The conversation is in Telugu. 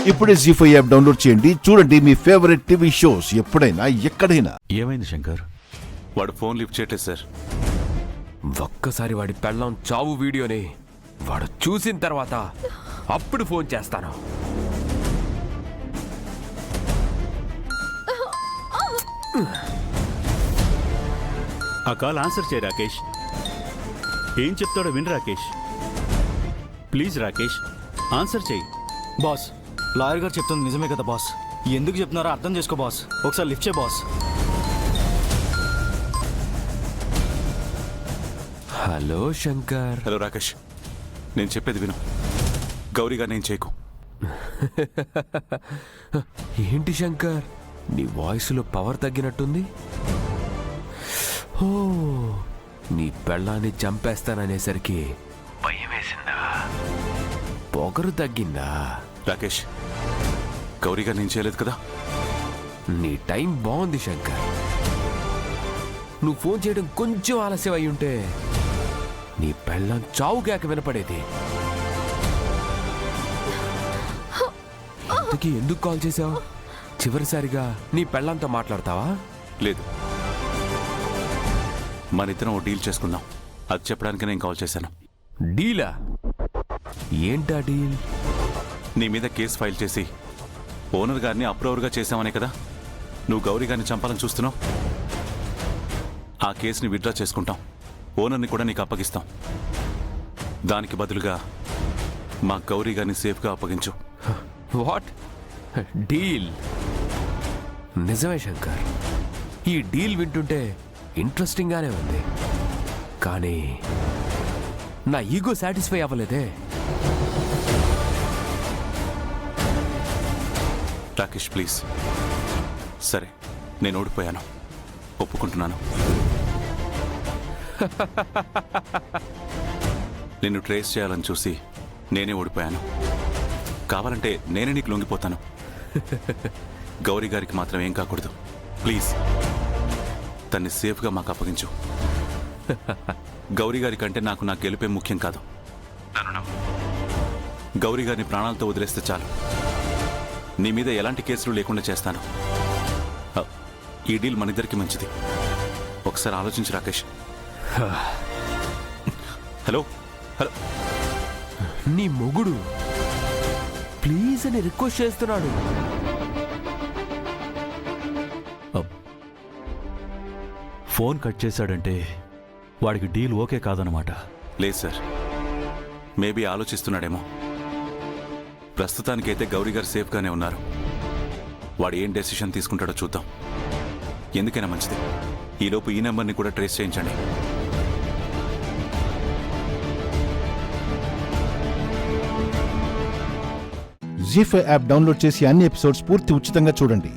ఇప్పుడే జీ5 యాప్ డౌన్లోడ్ చేయండి. చూడండి మీ ఫేవరెట్ టీవీ షోస్ ఎప్పుడైనా ఎక్కడైనా. ఏమైంది శంకర్? వాడు ఫోన్ లిఫ్ట్ చేయట్లేదు సార్. ఒక్కసారి వాడి పెళ్ళాం చావు వీడియోని వాడు చూసిన తర్వాత అప్పుడు ఫోన్ చేస్తాను. ఆ కాల్ ఆన్సర్ చేయి రాకేష్. ఏం చెప్తాడో విను రాకేష్. ప్లీజ్ రాకేష్ ఆన్సర్ చేయి. బాస్, లాయర్ గారు చెప్తుంది నిజమే కదా బాస్. ఎందుకు చెప్తున్నారో అర్థం చేసుకో బాస్. ఒకసారి లిఫ్ట్ చేయి boss. Hello Shankar. Hello Rakesh, నేను చెప్పేది విను. గౌరీగా నేను చేయకు. ఏంటి శంకర్, నీ వాయిస్లో పవర్ తగ్గినట్టుంది. ఓ, నీ పెళ్ళాన్ని చంపేస్తాననేసరికి భయం వేసిందా? పొగరు తగ్గిందా? రాకేష్, గౌరీగా నేను చేయలేదు కదా. నీ టైం బాగుంది శంకర్. నువ్వు ఫోన్ చేయడం కొంచెం ఆలస్యం అయి ఉంటే నీ పెళ్ళాం చావు కేక వినపడేది. ఇంతకీ ఎందుకు కాల్ చేసావు? చివరిసారిగా నీ పెళ్ళాంతో మాట్లాడతావా? లేదు, మన ఇద్దరం ఓ డీల్ చేసుకుందాం. అది చెప్పడానికి నేను కాల్ చేశాను. డీలా? ఏంటా డీల్? నీ మీద కేసు ఫైల్ చేసి ఓనర్ గారిని అప్రూవర్గా చేశామనే కదా నువ్వు గౌరీ గారిని చంపాలని చూస్తున్నావు. ఆ కేసుని విత్డ్రా చేసుకుంటాం. ఓనర్ని కూడా నీకు అప్పగిస్తాం. దానికి బదులుగా మా గౌరీ గారిని సేఫ్గా అప్పగించు. What deal? నిజమే శంకర్, ఈ డీల్ వింటుంటే ఇంట్రెస్టింగ్గానే ఉంది. కానీ నా ఈగో సాటిస్ఫై అవ్వలేదే. రాకేష్ ప్లీజ్. సరే, నేను ఓడిపోయాను, ఒప్పుకుంటున్నాను. నిన్ను ట్రేస్ చేయాలని చూసి నేనే ఓడిపోయాను. కావాలంటే నేనే నీకు లొంగిపోతాను. గౌరీ గారికి మాత్రం ఏం కాకూడదు. ప్లీజ్ తన్ని సేఫ్గా మాకు అప్పగించు. గౌరీ గారి కంటే నాకు నా గెలిపే ముఖ్యం కాదు. గౌరీ గారిని ప్రాణాలతో వదిలేస్తే చాలు. నీ మీద ఎలాంటి కేసులు లేకుండా చేస్తాను. ఈ డీల్ మనిద్దరికి మంచిది. ఒకసారి ఆలోచించు రాకేష్. హలో హలో, నీ మొగుడు ప్లీజ్ అని రిక్వెస్ట్ చేస్తున్నాడు. ఫోన్ కట్ చేశాడంటే వాడికి డీల్ ఓకే కాదనమాట. లేదు సార్, మేబీ ఆలోచిస్తున్నాడేమో. ప్రస్తుతానికైతే గౌరీ గారు సేఫ్గానే ఉన్నారు. వాడు ఏం డెసిషన్ తీసుకుంటాడో చూద్దాం. ఎందుకైనా మంచిది, ఈలోపు ఈ నెంబర్ని కూడా ట్రేస్ చేయించండి. జీ5 యాప్ డౌన్లోడ్ చేసి అన్ని ఎపిసోడ్స్ పూర్తి ఉచితంగా చూడండి.